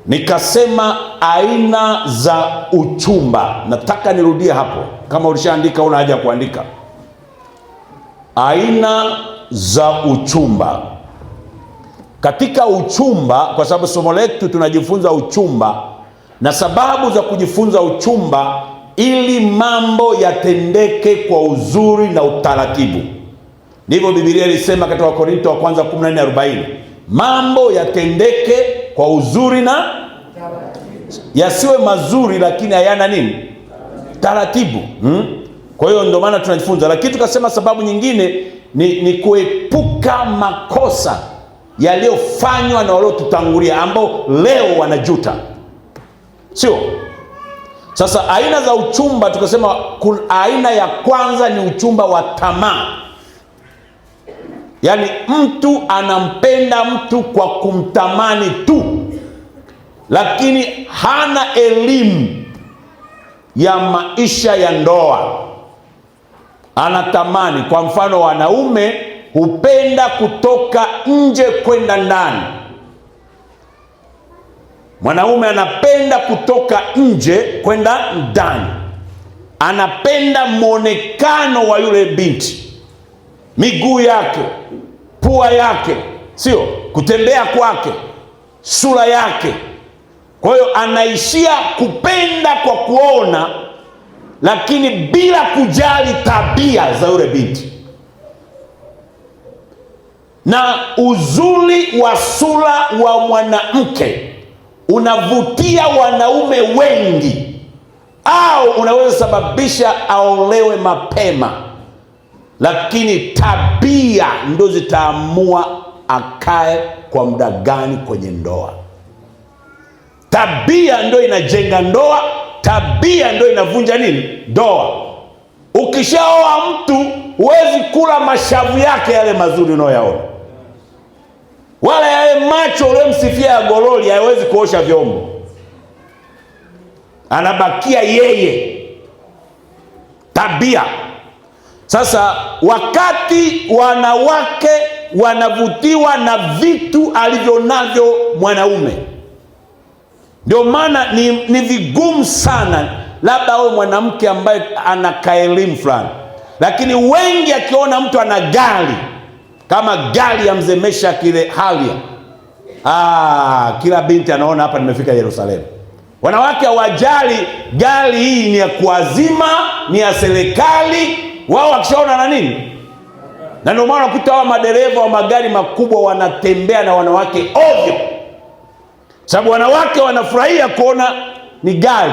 nikasema aina za uchumba. Nataka nirudie hapo, kama ulishaandika una haja kuandika. Aina za uchumba. Katika uchumba, kwa sababu somo letu tunajifunza uchumba, na sababu za kujifunza uchumba ili mambo yatendeke kwa uzuri na utaratibu. Ndivyo Biblia ilisema katika Wakorintho wa kwanza 14:40. Mambo yatendeke kwa uzuri na yasiwe mazuri lakini hayana nini? Taratibu. Kwa hiyo ndio maana tunajifunza. Lakini tukasema sababu nyingine ni kuepuka makosa yaliyofanywa na waliotutangulia ambao leo wanajuta. Sio? Sasa aina za uchumba tukasema aina ya kwanza ni uchumba wa tamaa. Yaani mtu anampenda mtu kwa kumtamani tu, lakini hana elimu ya maisha ya ndoa. Anatamani, kwa mfano wanaume hupenda kutoka nje kwenda ndani. Mwanaume anapenda kutoka nje kwenda ndani. Anapenda mwonekano wa yule binti, miguu yake, pua yake, sio kutembea kwake, sura yake. Kwa hiyo anaishia kupenda kwa kuona, lakini bila kujali tabia za yule binti. Na uzuri wa sura wa mwanamke unavutia wanaume wengi, au unaweza sababisha aolewe mapema, lakini tabia ndo zitaamua akae kwa muda gani kwenye ndoa. Tabia ndo inajenga ndoa, tabia ndo inavunja nini? Ndoa. Ukishaoa mtu huwezi kula mashavu yake yale mazuri unayoyaona, wala yale macho uliyomsifia ya gololi hayawezi kuosha vyombo. Anabakia yeye. Tabia. Sasa wakati wanawake wanavutiwa na vitu alivyonavyo mwanaume, ndio maana ni vigumu sana, labda awe mwanamke ambaye ana kaelimu fulani, lakini wengi akiona mtu ana gari kama gari ya Mzee Mesha kile Halia, kila binti anaona hapa nimefika Yerusalemu. Wanawake hawajali gari hii ni ya kuazima, ni ya serikali. Wao wakishaona na nini? Na ndio maana kuta hawa madereva wa magari makubwa wanatembea na wanawake ovyo, sababu wanawake wanafurahia kuona ni gari.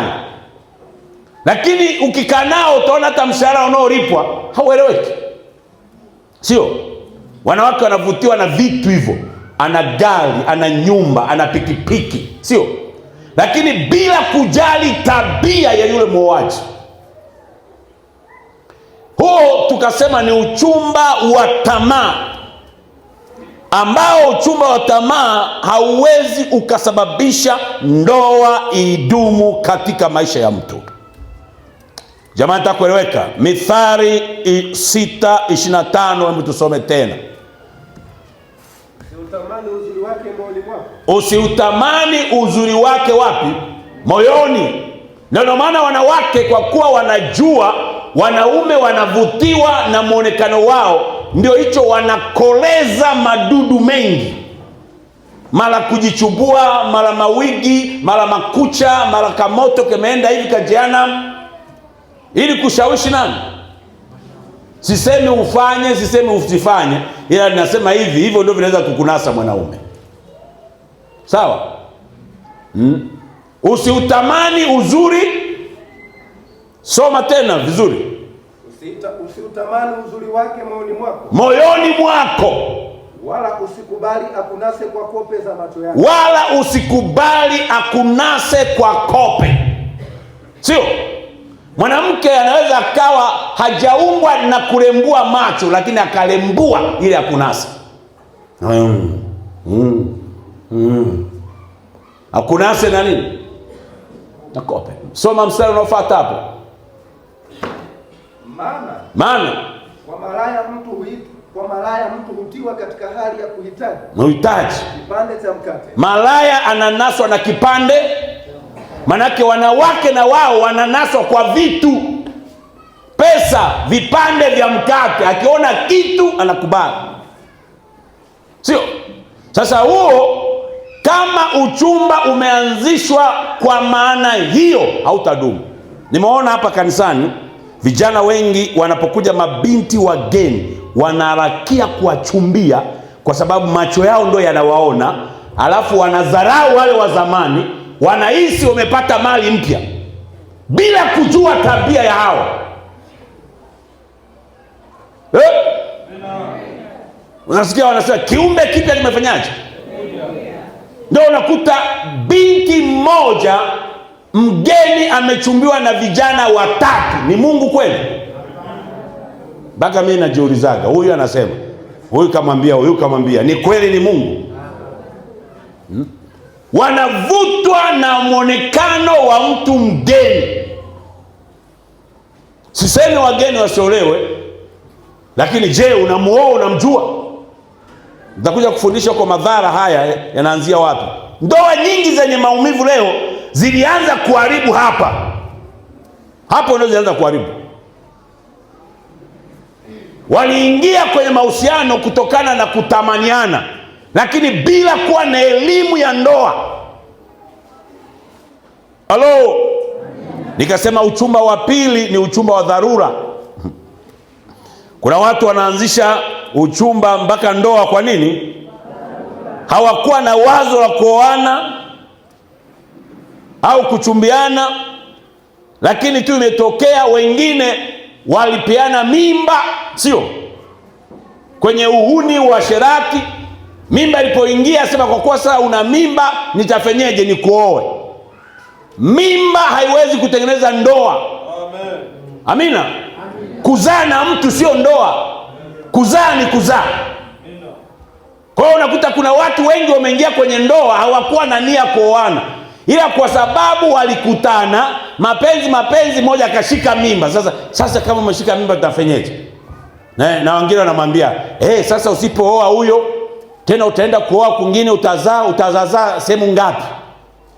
Lakini ukikaa nao utaona hata mshahara unaolipwa haueleweki. Sio? Wanawake wanavutiwa na vitu hivyo. Ana gari, ana nyumba, ana pikipiki. Sio? Lakini bila kujali tabia ya yule muoaji. Huo tukasema ni uchumba wa tamaa, ambao uchumba wa tamaa hauwezi ukasababisha ndoa idumu katika maisha ya mtu. Jamani, nataka kueleweka. Mithali 6:25, hebu tusome tena. Usiutamani uzuri wake moyoni mwako. Usiutamani uzuri wake wapi? Moyoni. Ndio maana wanawake, kwa kuwa wanajua wanaume wanavutiwa na muonekano wao, ndio hicho wanakoleza madudu mengi, mara kujichubua, mara mawigi, mara makucha, mara kamoto kemeenda hivi kajiana, ili kushawishi nani? Sisemi ufanye, sisemi usifanye, ila ninasema hivi, hivyo ndio vinaweza kukunasa mwanaume. Sawa? Usiutamani uzuri. Soma tena vizuri. Usiutamani uzuri wake moyoni mwako. Moyoni mwako. Wala usikubali akunase kwa kope za macho yako. Wala usikubali akunase kwa kope. Sio? Mwanamke anaweza akawa hajaumbwa na kurembua macho, lakini akalembua ili akunase. Akunase na nini? Na kope. Soma mstari unaofuata hapo. Maana kwa malaya mtu Kwa malaya mtu hutiwa katika hali ya kuhitaji kipande cha mkate. Malaya ananaswa na kipande, manake wanawake na wao wananaswa kwa vitu, pesa, vipande vya mkate. Akiona kitu anakubali, sio? Sasa huo, kama uchumba umeanzishwa kwa maana hiyo, hautadumu. Nimeona hapa kanisani vijana wengi wanapokuja mabinti wageni wanaharakia kuwachumbia kwa sababu macho yao ndio yanawaona, alafu wanadharau wale wa zamani, wanahisi wamepata mali mpya bila kujua tabia ya hao. Unasikia wanasema kiumbe kipya kimefanyaje? Ndio unakuta binti mmoja mgeni amechumbiwa na vijana watatu. Ni Mungu kweli? Mpaka mimi najiulizaga, huyu anasema, huyu kamwambia, ni kweli ni Mungu? Wanavutwa na mwonekano wa mtu mgeni. Sisemi wageni wasiolewe, lakini je, unamuoa, unamjua? Nitakuja kufundisha kwa madhara haya yanaanzia wapi. Ndoa nyingi zenye maumivu leo zilianza kuharibu hapa. Hapo ndio zilianza kuharibu. Waliingia kwenye mahusiano kutokana na kutamaniana, lakini bila kuwa na elimu ya ndoa. Halo, nikasema uchumba wa pili ni uchumba wa dharura. Kuna watu wanaanzisha uchumba mpaka ndoa. Kwa nini? Hawakuwa na wazo la kuoana au kuchumbiana, lakini tu imetokea wengine walipeana mimba, sio? Kwenye uhuni wa sherati, mimba ilipoingia sema kwa kuwa sasa una mimba nitafenyeje, nikuoe. Mimba haiwezi kutengeneza ndoa. Amen. Amina. Kuzaa na mtu sio ndoa. Kuzaa ni kuzaa. Kwa hiyo unakuta kuna watu wengi wameingia kwenye ndoa hawakuwa na nia kuoana, ila kwa sababu walikutana mapenzi, moja akashika mimba. Sasa kama umeshika mimba tutafenyeje? Na wengine wanamwambia sasa usipooa huyo tena utaenda kuoa kwingine, utazaa sehemu ngapi?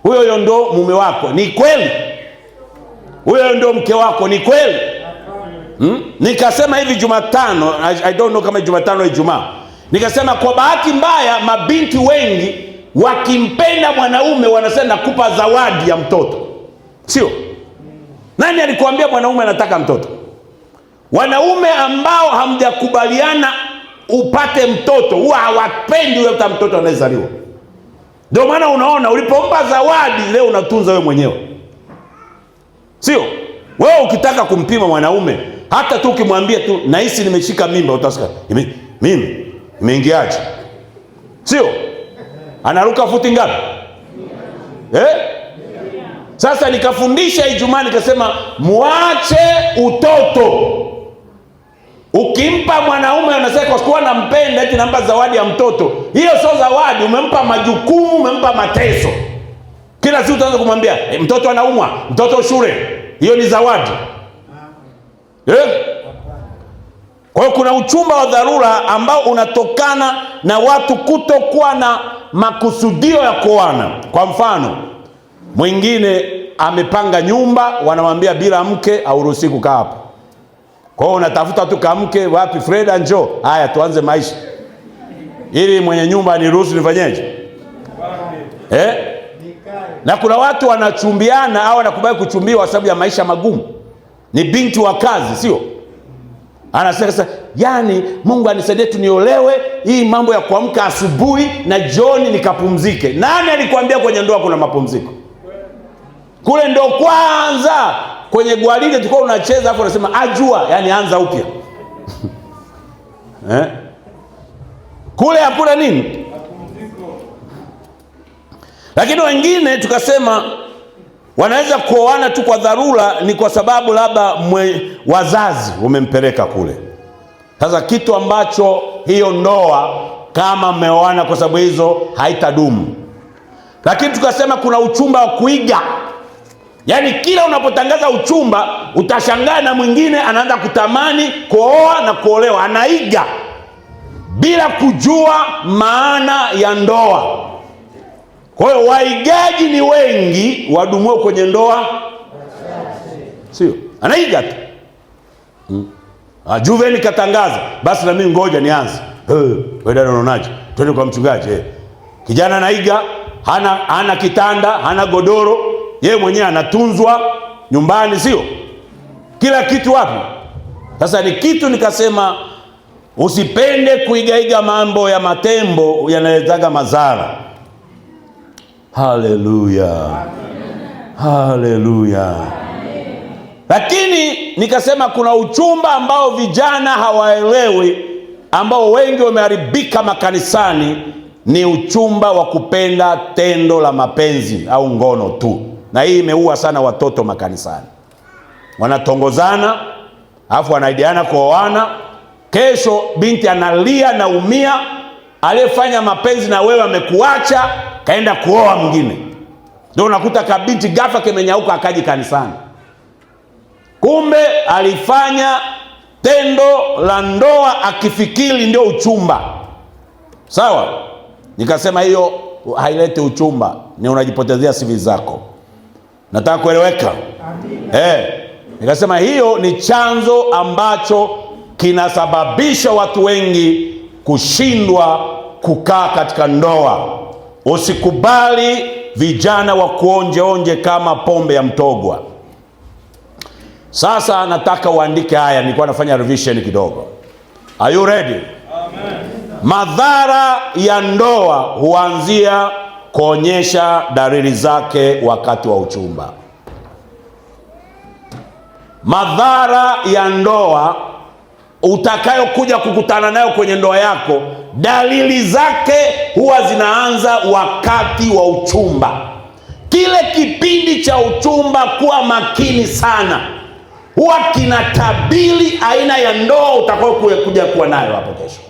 Huyo ndo mume wako, ni kweli? Huyo ndo mke wako, ni kweli? Nikasema hivi Jumatano, I don't know kama Jumatano au Ijumaa, nikasema kwa bahati mbaya mabinti wengi wakimpenda mwanaume wanasema nakupa zawadi ya mtoto. Sio? Nani alikuambia mwanaume anataka mtoto? Wanaume ambao hamjakubaliana upate mtoto huwa hawapendi wewe mtoto anayezaliwa. Ndio maana unaona ulipompa zawadi leo unatunza wewe mwenyewe. Sio? Wewe ukitaka kumpima mwanaume, hata tu ukimwambia tu nahisi nimeshika mimba, utasikia mimi nimeingiaje? Sio? Anaruka futi ngapi? Sasa nikafundisha Ijumaa nikasema muache utoto. Ukimpa mwanaume unasema kwa kuwa nampenda eti nampa zawadi ya mtoto, hiyo sio zawadi, umempa majukumu, umempa mateso. Kila siku utaanza kumwambia mtoto anaumwa, mtoto shule, hiyo ni zawadi. Kwa hiyo kuna uchumba wa dharura ambao unatokana na watu kutokuwa na makusudio ya kuoana. Kwa mfano, mwingine amepanga nyumba, wanamwambia bila mke hauruhusi kukaa hapo. Kwa hiyo unatafuta tu kamke, wapi Freda njoo, haya tuanze maisha. Ili mwenye nyumba aniruhusu nifanyeje? Na kuna watu wanachumbiana au wanakubali kuchumbiwa kwa sababu ya maisha magumu. Ni binti wa kazi, sio? Anasema sasa, yani Mungu anisaidie tuniolewe, hii mambo ya kuamka asubuhi na jioni nikapumzike. Nani alikwambia kwenye ndoa kuna mapumziko? Kule ndo kwanza kwenye gwaride tulikuwa unacheza hapo unasema ajua, yani anza upya. Kule hakuna nini? Lakini wengine tukasema wanaweza kuoana tu kwa dharura, ni kwa sababu labda wazazi wamempeleka kule. Sasa kitu ambacho hiyo ndoa kama mmeoana kwa sababu hizo haitadumu. Lakini tukasema kuna uchumba wa kuiga. Yaani kila unapotangaza uchumba utashangaa na mwingine anaanza kutamani kuoa na kuolewa, anaiga. bila kujua maana ya ndoa. Kwa hiyo waigaji ni wengi, wadumuo kwenye ndoa sio. Anaiga tu. Juveni katangaza, basi na mimi ngoja nianze. Wewe dada unaonaje? Twende kwa mchungaji. Kijana anaiga, hana kitanda, hana godoro, yeye mwenyewe anatunzwa nyumbani, sio? Kila kitu wapi? Sasa ni kitu nikasema usipende kuigaiga mambo ya matembo, yanaletaga madhara. Haleluya. Haleluya. Lakini nikasema kuna uchumba ambao vijana hawaelewi, ambao wengi wameharibika makanisani, ni uchumba wa kupenda tendo la mapenzi au ngono tu. Na hii imeua sana watoto makanisani. Wanatongozana, alafu wanaidiana kuoana. Kesho binti analia na umia, aliyefanya mapenzi na wewe amekuacha, kaenda kuoa mwingine. Ndio unakuta kabinti ghafla kimenyauka akaji kanisani. Kumbe alifanya tendo la ndoa akifikiri ndio uchumba. Sawa? Nikasema hiyo haileti uchumba, ni unajipotezea sivi zako. Nataka kueleweka? Nikasema hiyo ni chanzo ambacho kinasababisha watu wengi kushindwa kukaa katika ndoa. Usikubali vijana wa kuonje kama pombe ya mtogwa. Sasa nataka uandike haya, nilikuwa nafanya revision kidogo. Are you ready? Amen. Madhara ya ndoa huanzia kuonyesha dalili zake wakati wa uchumba. Madhara ya ndoa utakayokuja kukutana nayo kwenye ndoa yako, dalili zake huwa zinaanza wakati wa uchumba. Kile kipindi cha uchumba, kuwa makini sana, huwa kinatabiri aina ya ndoa utakayokuja kuwa nayo hapo kesho.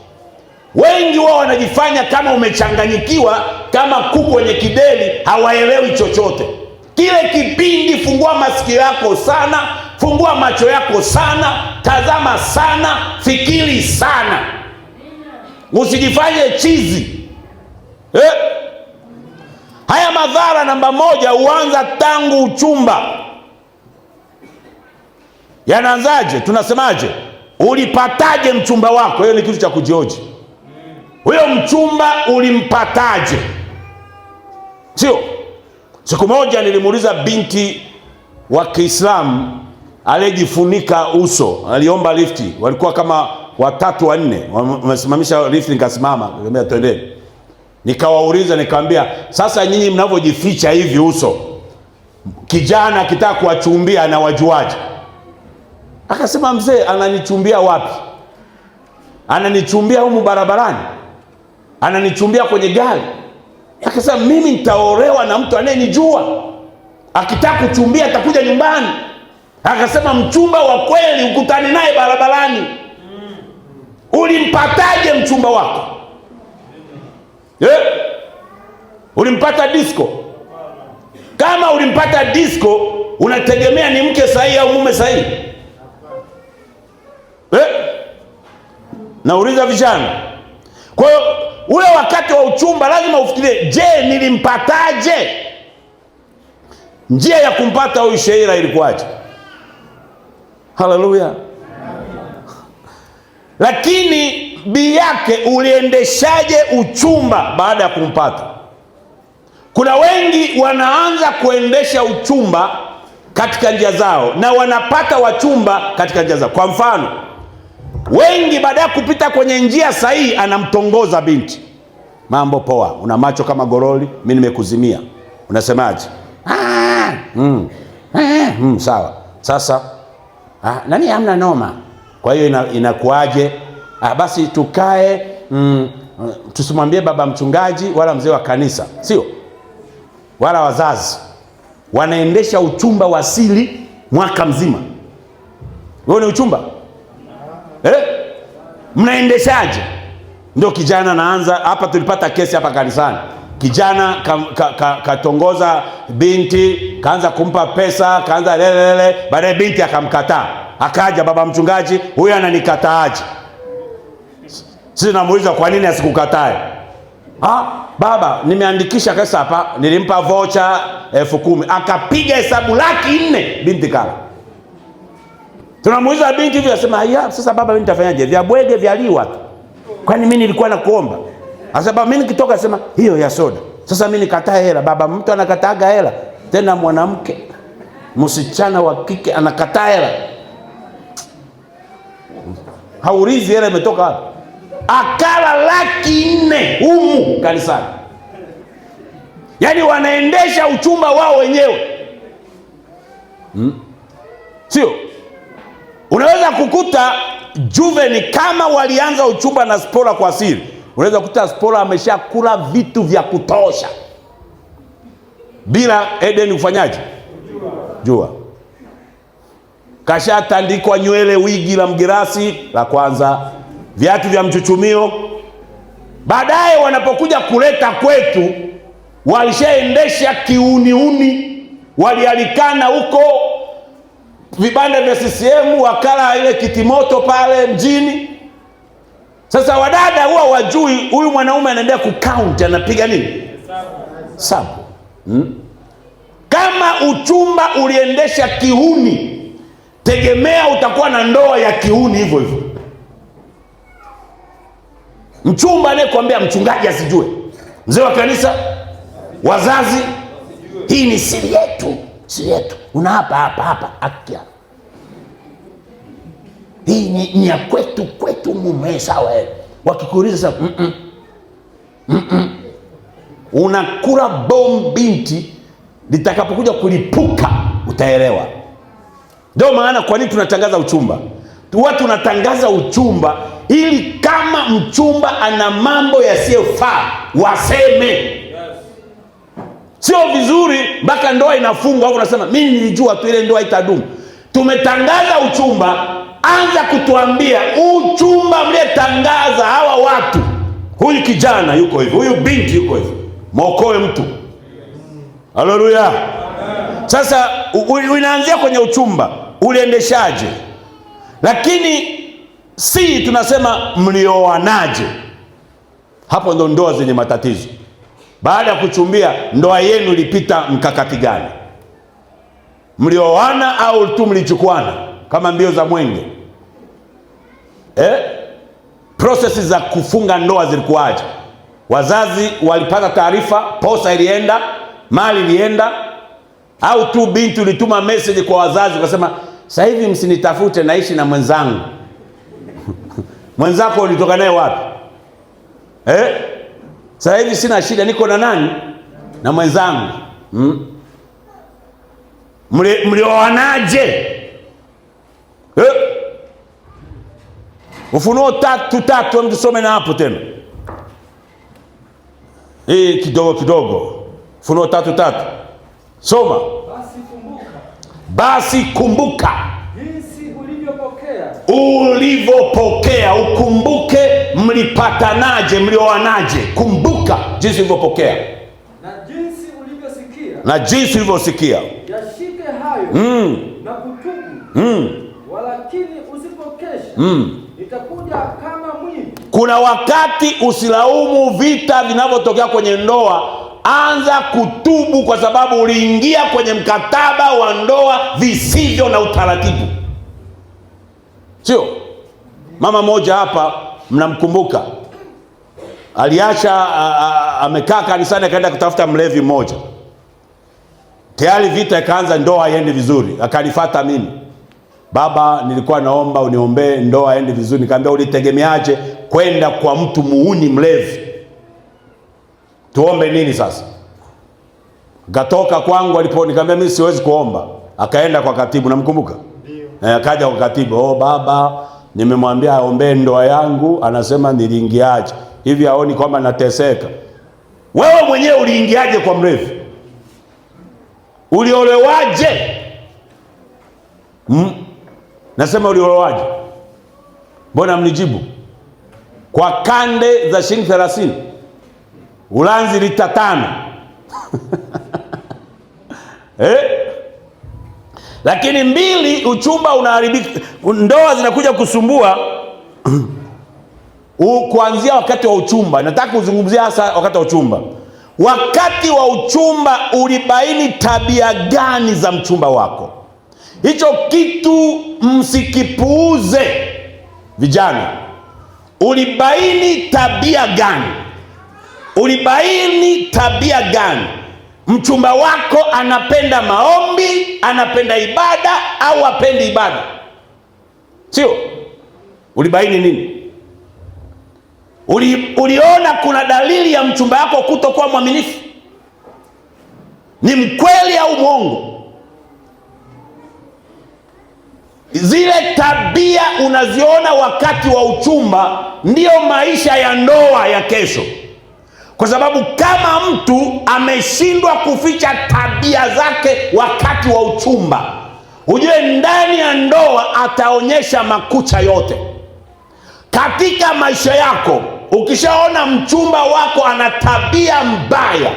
Wengi wao wanajifanya kama umechanganyikiwa, kama kuku kwenye kideli, hawaelewi chochote. Kile kipindi, fungua masikio yako sana, fungua macho yako sana, tazama sana, fikiri sana. Usijifanye chizi. Haya madhara namba moja huanza tangu uchumba. Yanaanzaje? Tunasemaje? Ulipataje mchumba wako? Hiyo ni kitu cha kujioji. Huyo mchumba ulimpataje? Sio? Siku moja nilimuuliza binti wa Kiislamu aliyejifunika uso, aliomba lifti. Walikuwa kama 3 4, wamesimamisha lifti, nikasimama, nikamwambia twendeni. Nikawauliza, nikamwambia, sasa nyinyi mnavyojificha hivi uso, kijana akitaka kuwachumbia anawajuaje? Akasema, mzee, ananichumbia wapi? Ananichumbia humu barabarani, ananichumbia kwenye gari. Akasema, mimi nitaolewa na mtu anayenijua, akitaka kuchumbia atakuja nyumbani. Akasema, mchumba wa kweli ukutani naye barabarani. Ulimpataje mchumba wako? Ulimpata disco? Kama ulimpata disco, unategemea ni mke sahihi au mume sahihi? Nauliza vijana. Kwa hiyo ule wakati wa uchumba lazima ufikirie, je, nilimpataje? Njia ya kumpata huyu Sheila ilikuwaje? Haleluya. Lakini bi yake uliendeshaje uchumba baada ya kumpata? Kuna wengi wanaanza kuendesha uchumba katika njia zao na wanapata wachumba katika njia zao. Kwa mfano, wengi baada ya kupita kwenye njia sahihi anamtongoza binti. Mambo poa, una macho kama goroli, mimi nimekuzimia. Unasemaje? Sawa. Sasa nani hamna noma. Kwa hiyo inakuaje? Basi tukae, tusimwambie baba mchungaji wala mzee wa kanisa, sio? Wala wazazi. Wanaendesha uchumba wa siri mwaka mzima. Wewe ni uchumba? Mnaendeshaje? Ndio kijana naanza hapa. Tulipata kesi hapa kanisani. Kijana katongoza binti, kaanza kumpa pesa, kaanza lelele, baadaye binti akamkataa. Akaja baba mchungaji, huyu ananikataaje? Sisi namuuliza kwa nini asikukatae? Baba, nimeandikisha kesa hapa, nilimpa vocha 10,000. Akapiga hesabu 400,000, binti kala. Tunamuuliza binti hivi, asema haya, sasa baba mimi nitafanyaje? Vya bwege vya liwa tu. Kwani mimi nilikuwa nakuomba? Asema mimi nikitoka, asema hiyo ya soda. Sasa mimi nikatae hela. Baba, mtu anakataaga hela? Tena mwanamke, msichana wa kike anakataa hela. Haulizi hela imetoka wapi. Akala 400,000 humu kanisani. Yaani wanaendesha uchumba wao wenyewe. Sio? Unaweza kukuta Juveni kama walianza uchumba na Spora kwa siri. Unaweza kukuta Spora ameshakula vitu vya kutosha bila Eden kufanyaje? Jua. Kashatandikwa nywele, wigi la mgerasi la kwanza, viatu vya mchuchumio. Baadaye wanapokuja kuleta kwetu, walishaendesha kiuniuni, walialikana huko vibanda vya CCM, wakala ile kitimoto pale mjini. Sasa wadada huwa wajui huyu mwanaume anaendea kucount, anapiga nini? Hesabu. Kama uchumba uliendesha kiuni, tegemea utakuwa na ndoa ya kiuni hivyo hivyo. Mchumba anayekwambia mchungaji asijue, mzee wa kanisa, wazazi, hii ni siri yetu, siri yetu. Una hapa akia. Hii ni ya kwetu mume, sawa. Wakikuuliza sasa, unakula bomu binti, litakapokuja kulipuka utaelewa. Ndio maana kwa nini tunatangaza uchumba? Watu tunatangaza uchumba ili kama mchumba ana mambo yasiyofaa waseme. Sio vizuri mpaka ndoa inafungwa au unasema mimi nilijua tu ile ndoa itadumu. Tumetangaza uchumba, anza kutuambia uchumba mlietangaza hawa watu. Huyu kijana yuko hivi, huyu binti yuko hivi. Mwokoe mtu. Haleluya. Sasa unaanzia kwenye uchumba, uliendeshaje? Lakini si tunasema mlioanaje. Hapo ndo ndoa zenye matatizo. Baada ya kuchumbia, ndoa yenu ilipita mkakati gani? Mlioana au tu mlichukuana kama mbio za mwenge? Processes za kufunga ndoa zilikuwaje? Wazazi walipata taarifa, posa ilienda, mali ilienda, au tu binti ulituma message kwa wazazi ukasema sasa hivi msinitafute, naishi na mwenzangu. Mwenzako ulitoka naye wapi? Sasa hivi sina shida, niko na nani? Na mwenzangu. Mlioanaje? Ufunuo 3:3, mtusome na hapo tena. Kidogo. Ufunuo 3:3. Soma. Basi kumbuka jinsi ulivyopokea. Ukumbuke mlipatanaje, mlioanaje. Kumbuka jinsi ulivyopokea na jinsi ulivyosikia. Yashike hayo na kutubu. Walakini usipokesha nitakuja kama mwivi. Kuna wakati usilaumu vita vinavyotokea kwenye ndoa. Anza kutubu, kwa sababu uliingia kwenye mkataba wa ndoa visivyo na utaratibu. Sio? Mama moja hapa mnamkumbuka, aliacha amekaa kanisani, akaenda kutafuta mlevi mmoja. Tayari vita ikaanza, ndoa haiendi vizuri. Akanifuata mimi, baba, nilikuwa naomba uniombee ndoa haiendi vizuri. Nikamwambia ulitegemeaje kwenda kwa mtu muuni mlevi? Tuombe nini sasa? Gatoka kwangu, nikamwambia mimi siwezi kuomba. Akaenda kwa katibu, namkumbuka? Ndio. Akaja kwa katibu, baba, nimemwambia aombee ndoa yangu, anasema niliingiaje? Hivi haoni kwamba nateseka? Wewe mwenyewe uliingiaje kwa mlevi? Uliolewaje? Nasema uliolewaje? Mbona mnijibu? Kwa kande za shilingi 30. Ulanzi lita 5. Lakini 2, uchumba unaharibika, ndoa zinakuja kusumbua. kuanzia wakati wa uchumba. Nataka kuzungumzia hasa wakati wa uchumba. Wakati wa uchumba ulibaini tabia gani za mchumba wako? Hicho kitu msikipuuze vijana. Ulibaini tabia gani? Ulibaini tabia gani? Mchumba wako anapenda maombi, anapenda ibada au hapendi ibada? Sio? Ulibaini nini? Uliona kuna dalili ya mchumba wako kutokuwa mwaminifu? Ni mkweli au mwongo? Zile tabia unaziona wakati wa uchumba ndio maisha ya ndoa ya kesho. Kwa sababu kama mtu ameshindwa kuficha tabia zake wakati wa uchumba, ujue ndani ya ndoa ataonyesha makucha yote. Katika maisha yako, ukishaona mchumba wako ana tabia mbaya,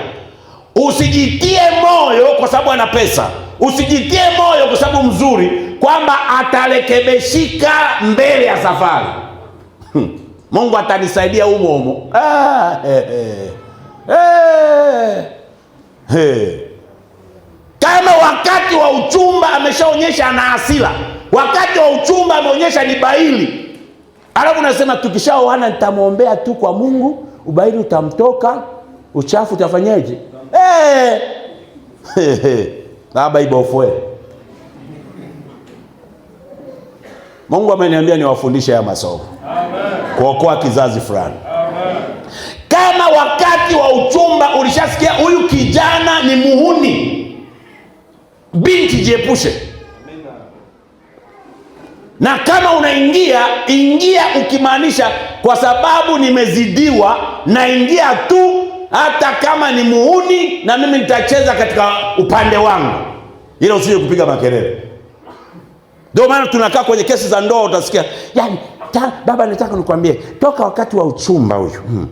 usijitie moyo kwa sababu ana pesa. Usijitie moyo kwa sababu mzuri kwamba atarekebishika mbele ya safari. Mungu atanisaidia humo. Kama wakati wa uchumba ameshaonyesha ana hasira, wakati wa uchumba ameonyesha ni baili, alafu nasema tukishaoana nitamwombea tu kwa Mungu, ubaili utamtoka, uchafu utafanyaje? Baba ibofwe. Mungu ameniambia niwafundishe haya masomo. Amen. Kuokoa kizazi fulani. Amen. Kama wakati wa uchumba ulishasikia huyu kijana ni muhuni, binti jiepushe. Amen. Na kama ingia ukimaanisha kwa sababu nimezidiwa na ingia tu, hata kama ni muhuni na mimi nitacheza katika upande wangu, ila usije kupiga makelele. Ndio maana tunakaa kwenye kesi za ndoa, utasikia yani baba nataka nikwambie toka wakati wa uchumba huyu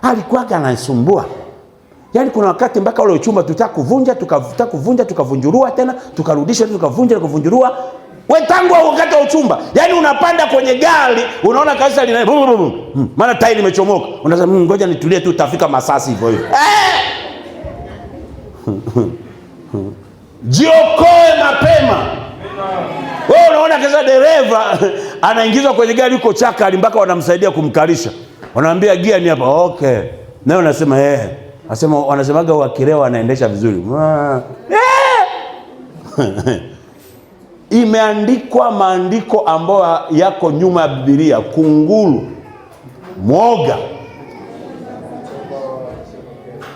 alikuwa ananisumbua. Yani kuna wakati mpaka ule uchumba tutakuvunja, tukavunjurua tena, tukarudisha, tukavunja, tukavunjurua. Wewe tangu wakati wa uchumba, yani unapanda kwenye gari, unaona kabisa lina maana tairi imechomoka. Unasema ngoja nitulie tu, utafika Masasi hivyo hivyo. Jiokoe mapema. Wewe unaona kesa dereva anaingizwa kwenye gari yuko chakali mpaka wanamsaidia kumkalisha. Wanaambia gia ni hapa. Okay. Naye unasema Anasema wanasemaga wakilewa anaendesha vizuri. Imeandikwa maandiko ambayo yako nyuma ya Biblia, kunguru, mwoga.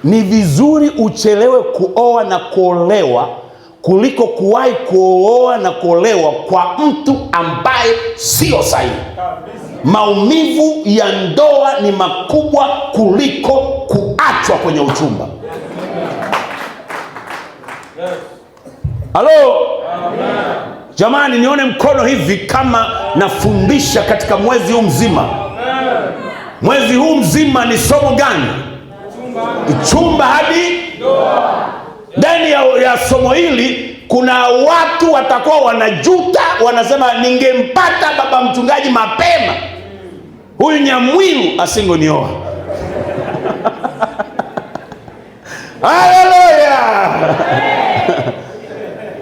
Ni vizuri uchelewe kuoa na kuolewa kuliko kuwahi kuoa na kuolewa kwa mtu ambaye sio sahihi. Maumivu ya ndoa ni makubwa kuliko kuachwa kwenye uchumba. Halo? Jamani, nione mkono hivi kama nafundisha katika mwezi huu mzima. Mwezi huu mzima ni somo gani? Uchumba hadi ndoa. Ndani ya somo hili kuna watu watakuwa wanajuta, wanasema ningempata baba mchungaji mapema, huyu Nyamwilu asingonioa. Haleluya.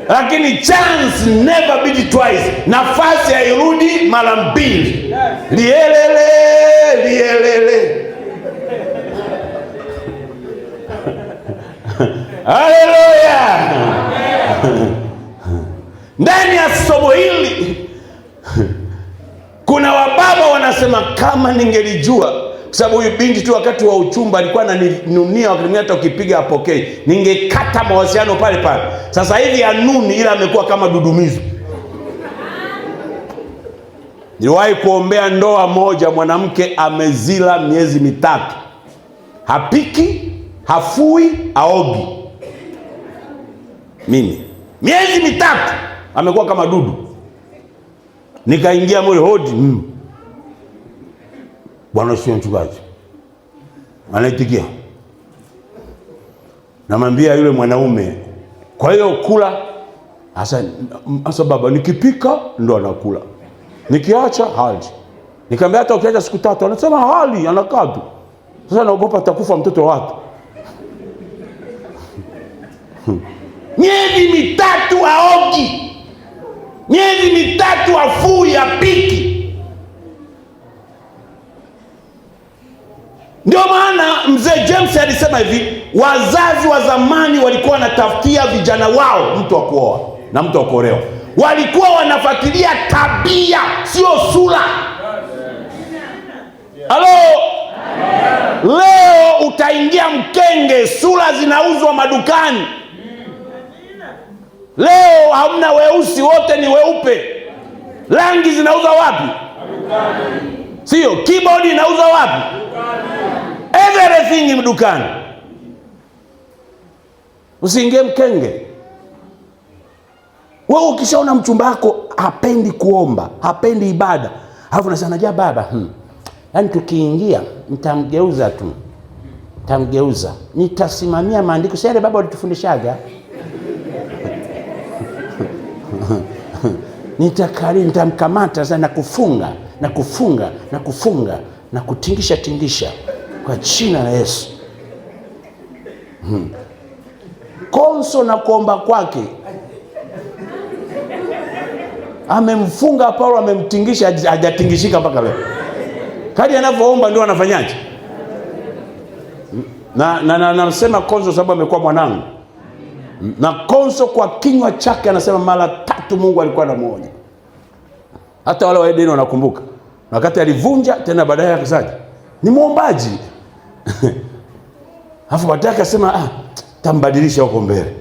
Lakini chance never beat twice. Nafasi hairudi mara mbili. Lielele. Haleluya. Ndani ya somo hili kuna wababa wanasema kama ningelijua, kwa sababu huyu binti tu wakati wa uchumba alikuwa ananinunia, wakati hata ukipiga apokei, ningekata mawasiliano pale pale. Sasa hivi anuni, ila amekuwa kama dudumizo. Niliwahi kuombea ndoa moja, mwanamke amezila miezi 3. Hapiki, hafui, aogi. Mimi miezi 3 amekuwa kama dudu. Nikaingia mule hodi. Bwana sio mchungaji. Anaitikia. Namwambia yule mwanaume, kwa hiyo kula. Asa baba nikipika ndo anakula, nikiacha haji. Nikamwambia hata ukiacha siku 3, anasema hali anakaa tu. Sasa naogopa atakufa mtoto wa watu. Miezi 3 aogi. Miezi 3 afui apiki. Ndio maana mzee James alisema hivi, wazazi wa zamani walikuwa wanatafutia vijana wao mtu wa kuoa na mtu wa kuolewa. Walikuwa wanafuatilia tabia, sio sura. Halo? Leo utaingia Mkenge, sura zinauzwa madukani. Leo hamna weusi, wote ni weupe. Rangi zinauzwa wapi? Sio, keyboard inauzwa wapi? Everything dukani. Usiingie Mkenge. Wewe ukishaona mchumba wako hapendi kuomba, hapendi ibada, alafu unasema najua baba, yaani tukiingia nitamgeuza tu. Nitamgeuza. Nitasimamia maandiko. Sasa baba alitufundishaga. Nitamkamata sana na kufunga na kutingisha kwa jina la Yesu. Konso na kuomba kwake amemfunga Paulo, amemtingisha, hajatingishika mpaka leo. Kadi anavyoomba ndio anafanyaje? Na nasema Konso sababu amekuwa mwanangu. Na Konso kwa kinywa chake anasema mara 3 Mungu alikuwa anamuonya. Hata wale wa Edeni wanakumbuka. Wakati alivunja tena baadaye akasaje? Ni muombaji. Alafu baadaye akasema tambadilisha huko mbele.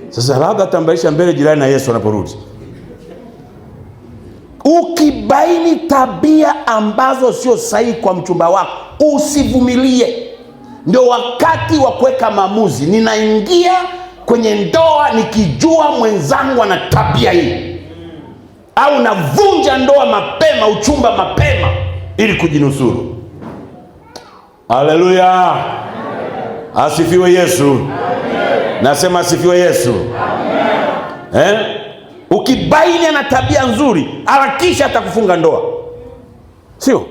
Sasa labda tambadilisha mbele jirani na Yesu anaporudi. Ukibaini tabia ambazo sio sahihi kwa mchumba wako, usivumilie. Ndio wakati wa kuweka maamuzi. Ninaingia kwenye ndoa nikijua mwenzangu ana tabia hii, au navunja ndoa mapema, uchumba mapema ili kujinusuru. Haleluya. Asifiwe Yesu. Amen. Nasema asifiwe Yesu. Amen. Ukibaini ana tabia nzuri, harakisha atakufunga ndoa. Sio?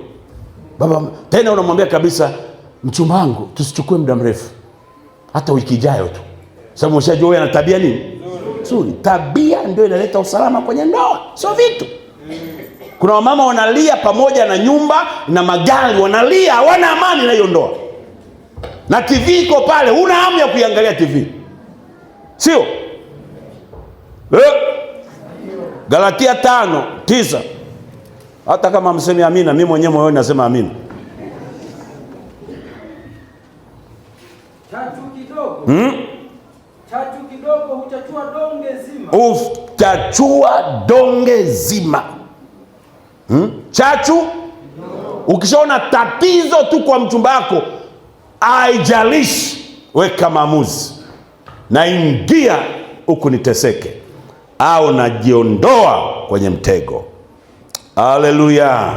Baba tena unamwambia kabisa, mchumba wangu tusichukue muda mrefu. Hata wiki ijayo tu. Sababu umeshajua ana tabia nini? Nzuri. Tabia ndio inaleta usalama kwenye ndoa, sio vitu. Kuna wamama wanalia pamoja na nyumba na magari, wanalia, hawana amani na hiyo ndoa. Na TV iko pale, huna hamu ya kuiangalia TV. Sio? Galatia 5:9. Hata kama msemi amina, mimi mwenyewe moyoni nasema amina. Chachu kidogo hutachua donge zima. Utachua donge zima. Chachu ukishaona tatizo tu kwa mchumba wako, haijalishi, weka maamuzi. Naingia huku niteseke, au najiondoa kwenye mtego. Haleluya.